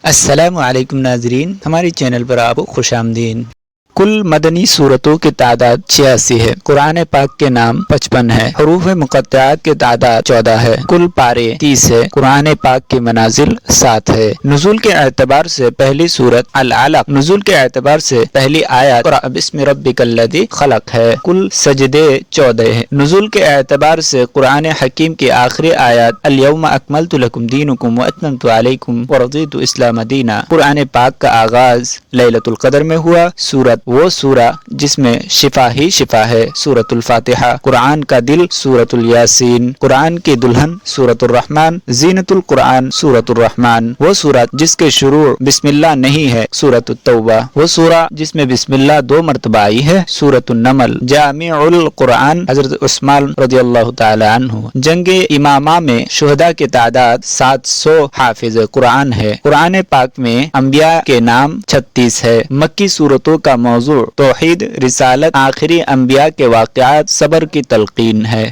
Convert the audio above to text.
السلام علیکم ناظرین، ہماری چینل پر آپ کو خوش آمدید۔ کل مدنی صورتوں کی تعداد 86 ہے۔ قرآن پاک کے نام 55 ہے۔ حروف مقطعات کی تعداد 14 ہے۔ کل پارے 30 ہے۔ قرآن پاک کی منازل 7 ہے۔ نزول کے اعتبار سے پہلی سورت العلق، نزول کے اعتبار سے پہلی آیت اقرأ بسم ربک الذی خلق ہے۔ کل سجدے 14 ہے۔ نزول کے اعتبار سے قرآن حکیم کی آخری آیت الیوم اکملت لکم دینکم واتممت علیکم ورضیت اسلام دینا۔ قرآن پاک کا آغاز لیلۃ القدر میں ہوا۔ سورت وہ سورہ جس میں شفا ہی شفا ہے، سورۃ الفاتحہ۔ قرآن کا دل سورۃ الیاسین۔ قرآن کی دلہن سورۃ الرحمن۔ زینت القرآن سورۃ الرحمن۔ وہ سورت جس کے شروع بسم اللہ نہیں ہے، سورۃ التوبہ۔ وہ سورہ جس میں بسم اللہ 2 مرتبہ آئی ہے، سورۃ النمل۔ جامع القرآن حضرت عثمان رضی اللہ تعالی عنہ۔ جنگ امامہ میں شہداء کی تعداد 700 حافظ قرآن ہے۔ قرآن پاک میں انبیاء کے نام 36 ہے۔ مکی صورتوں کا موضوع توحید، رسالت، آخری انبیاء کے واقعات، صبر کی تلقین ہے۔